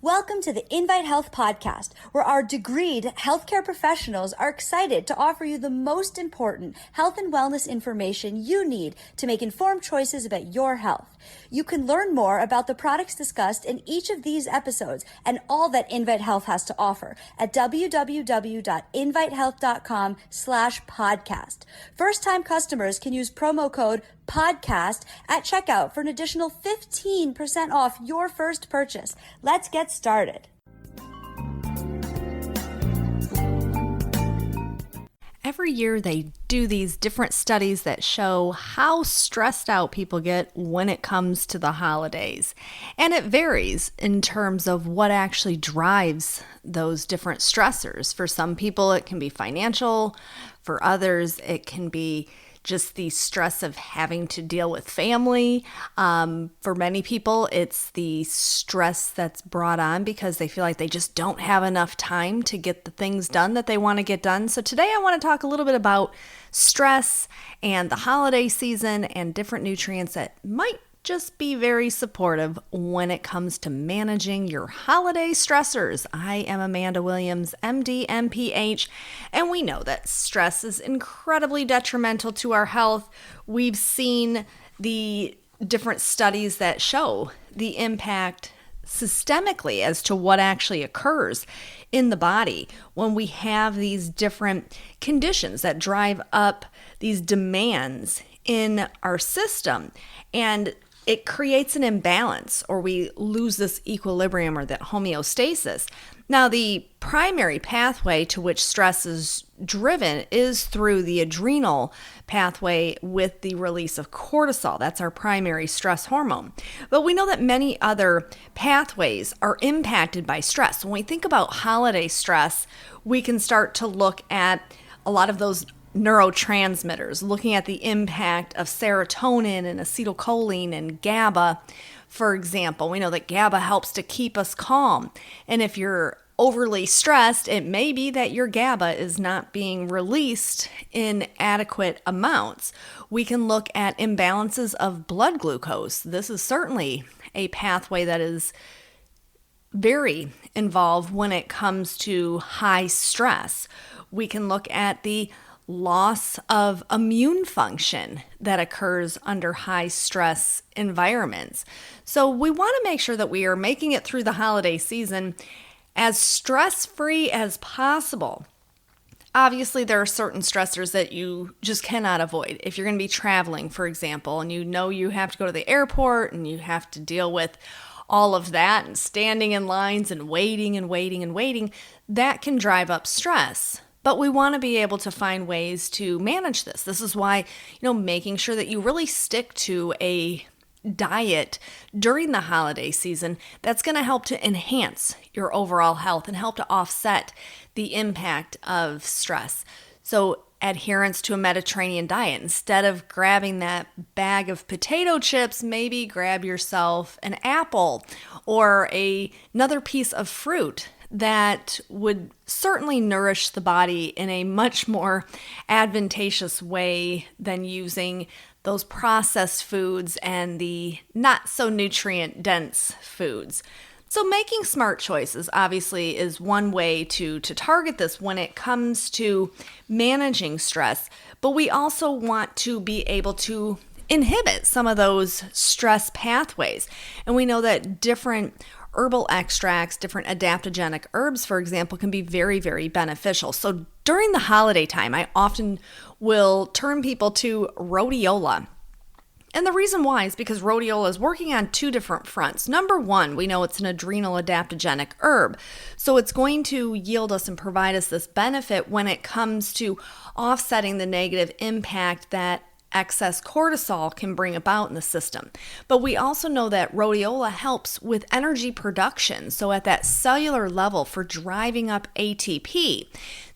Welcome to the Invite Health podcast, where our degreed healthcare professionals are excited to offer you the most important health and wellness information you need to make informed choices about your health. You can learn more about the products discussed in each of these episodes and all that Invite Health has to offer at www.invitehealth.com/podcast. First-time customers can use promo code podcast at checkout for an additional 15% off your first purchase. Let's get started. Every year they do these different studies that show how stressed out people get when it comes to the holidays. And it varies in terms of what actually drives those different stressors. For some people, it can be financial. For others, it can be just the stress of having to deal with family. For many people, it's the stress that's brought on because they feel like they just don't have enough time to get the things done that they want to get done. So today I want to talk a little bit about stress and the holiday season and different nutrients that might just be very supportive when it comes to managing your holiday stressors. I am Amanda Williams, MD, MPH, and we know that stress is incredibly detrimental to our health. We've seen the different studies that show the impact systemically as to what actually occurs in the body when we have these different conditions that drive up these demands in our system. And it creates an imbalance, or we lose this equilibrium or that homeostasis. Now, the primary pathway to which stress is driven is through the adrenal pathway with the release of cortisol. That's our primary stress hormone. But we know that many other pathways are impacted by stress. When we think about holiday stress, we can start to look at a lot of those neurotransmitters, looking at the impact of serotonin and acetylcholine and GABA, for example. We know that GABA helps to keep us calm. And if you're overly stressed, it may be that your GABA is not being released in adequate amounts. We can look at imbalances of blood glucose. This is certainly a pathway that is very involved when it comes to high stress. We can look at the loss of immune function that occurs under high stress environments. So we want to make sure that we are making it through the holiday season as stress-free as possible. Obviously, there are certain stressors that you just cannot avoid. If you're going to be traveling, for example, and you know you have to go to the airport and you have to deal with all of that and standing in lines and waiting, that can drive up stress. But we want to be able to find ways to manage this. This is why, making sure that you really stick to a diet during the holiday season that's going to help to enhance your overall health and help to offset the impact of stress. So adherence to a Mediterranean diet. Instead of grabbing that bag of potato chips, maybe grab yourself an apple or another piece of fruit that would certainly nourish the body in a much more advantageous way than using those processed foods and the not so nutrient dense foods. So making smart choices obviously is one way to target this when it comes to managing stress, but we also want to be able to inhibit some of those stress pathways. And we know that different herbal extracts, different adaptogenic herbs, for example, can be very, very beneficial. So during the holiday time, I often will turn people to rhodiola. And the reason why is because rhodiola is working on two different fronts. Number one, we know it's an adrenal adaptogenic herb. So it's going to yield us and provide us this benefit when it comes to offsetting the negative impact that excess cortisol can bring about in the system. But we also know that rhodiola helps with energy production. So at that cellular level for driving up ATP,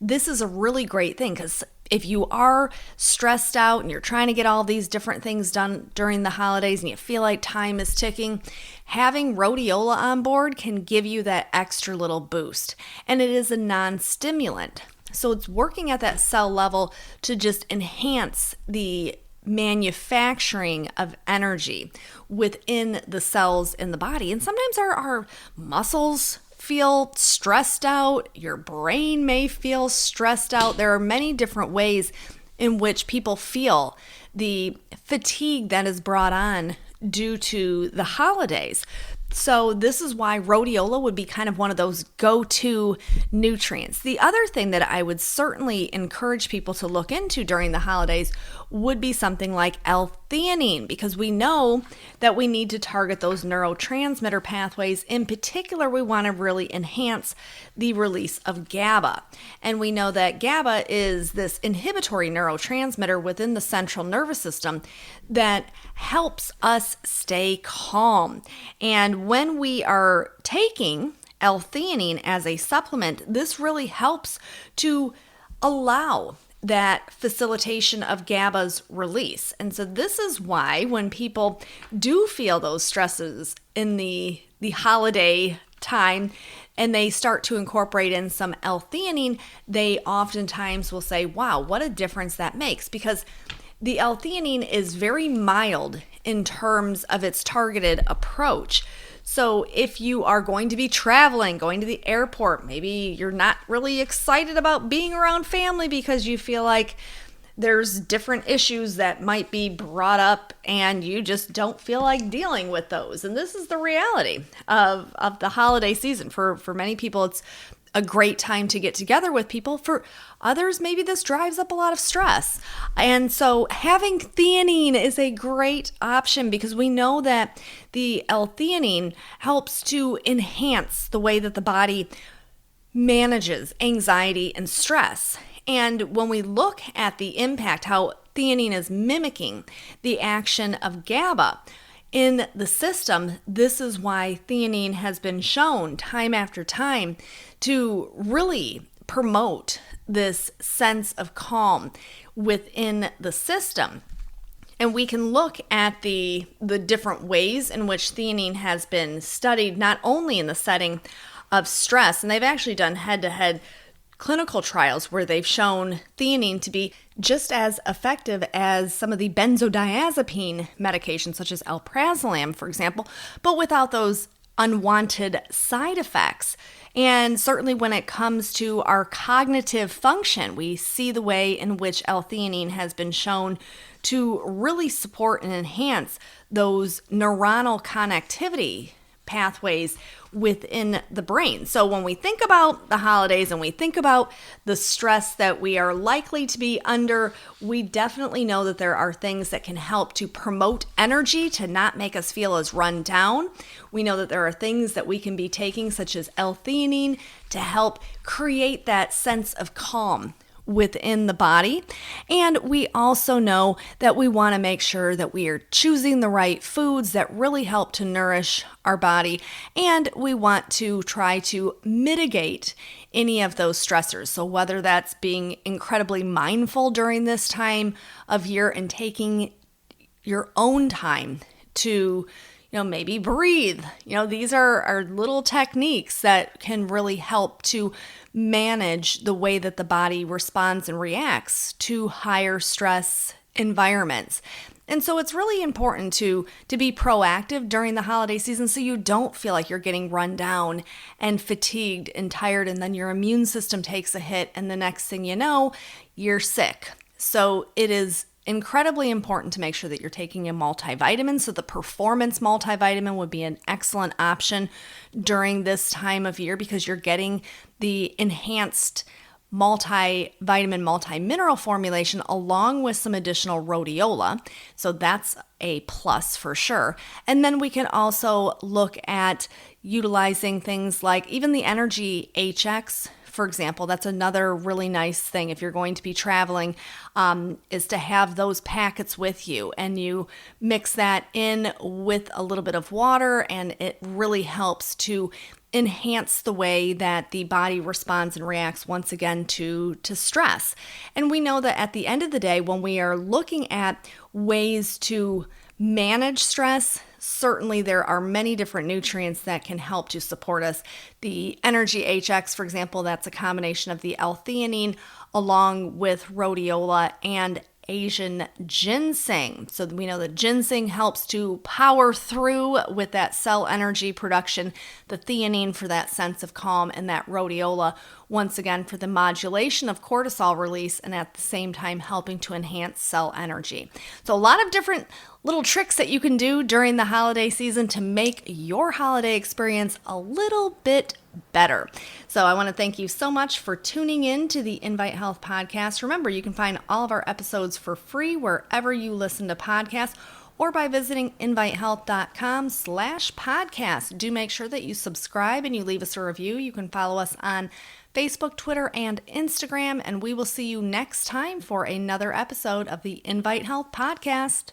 this is a really great thing because if you are stressed out and you're trying to get all these different things done during the holidays and you feel like time is ticking, having rhodiola on board can give you that extra little boost. And it is a non-stimulant. So it's working at that cell level to just enhance the manufacturing of energy within the cells in the body. And sometimes our muscles feel stressed out, your brain may feel stressed out. There are many different ways in which people feel the fatigue that is brought on due to the holidays. So this is why rhodiola would be kind of one of those go-to nutrients. The other thing that I would certainly encourage people to look into during the holidays would be something like L-theanine, because we know that we need to target those neurotransmitter pathways. In particular, we want to really enhance the release of GABA. And we know that GABA is this inhibitory neurotransmitter within the central nervous system that helps us stay calm. And when we are taking L-theanine as a supplement, this really helps to allow that facilitation of GABA's release. And so this is why when people do feel those stresses in the holiday time and they start to incorporate in some L-theanine, they oftentimes will say, wow, what a difference that makes, because the L-theanine is very mild in terms of its targeted approach. So if you are going to be traveling, going to the airport, maybe you're not really excited about being around family because you feel like there's different issues that might be brought up and you just don't feel like dealing with those. And this is the reality of the holiday season. For many people, it's a great time to get together with people. For others, maybe this drives up a lot of stress. And so having theanine is a great option because we know that the L-theanine helps to enhance the way that the body manages anxiety and stress. And when we look at the impact, how theanine is mimicking the action of GABA in the system, this is why theanine has been shown time after time to really promote this sense of calm within the system. And we can look at the different ways in which theanine has been studied, not only in the setting of stress, and they've actually done head-to-head clinical trials where they've shown theanine to be just as effective as some of the benzodiazepine medications, such as alprazolam, for example, but without those unwanted side effects. And certainly when it comes to our cognitive function, we see the way in which L-theanine has been shown to really support and enhance those neuronal connectivity pathways within the brain. So when we think about the holidays and we think about the stress that we are likely to be under, we definitely know that there are things that can help to promote energy, to not make us feel as run down. We know that there are things that we can be taking, such as L-theanine, to help create that sense of calm within the body. And we also know that we want to make sure that we are choosing the right foods that really help to nourish our body, and we want to try to mitigate any of those stressors. So whether that's being incredibly mindful during this time of year and taking your own time to maybe breathe. These are little techniques that can really help to manage the way that the body responds and reacts to higher stress environments. And so it's really important to be proactive during the holiday season so you don't feel like you're getting run down and fatigued and tired, and then your immune system takes a hit, and the next thing you know, you're sick. So it is incredibly important to make sure that you're taking a multivitamin. So the Performance multivitamin would be an excellent option during this time of year because you're getting the enhanced multivitamin, multi-mineral formulation along with some additional rhodiola. So that's a plus for sure. And then we can also look at utilizing things like even the Energy HX, for example. That's another really nice thing if you're going to be traveling, is to have those packets with you, and you mix that in with a little bit of water, and it really helps to enhance the way that the body responds and reacts once again to stress. And we know that at the end of the day, when we are looking at ways to manage stress, certainly there are many different nutrients that can help to support us. The Energy HX, for example, that's a combination of the L-theanine along with rhodiola and Asian ginseng. So we know that ginseng helps to power through with that cell energy production, the theanine for that sense of calm, and that rhodiola, once again, for the modulation of cortisol release, and at the same time helping to enhance cell energy. So a lot of different little tricks that you can do during the holiday season to make your holiday experience a little bit better. So I want to thank you so much for tuning in to the Invite Health podcast. Remember, you can find all of our episodes for free wherever you listen to podcasts, or by visiting invitehealth.com/podcast. Do make sure that you subscribe and you leave us a review. You can follow us on Facebook, Twitter, and Instagram, and we will see you next time for another episode of the Invite Health podcast.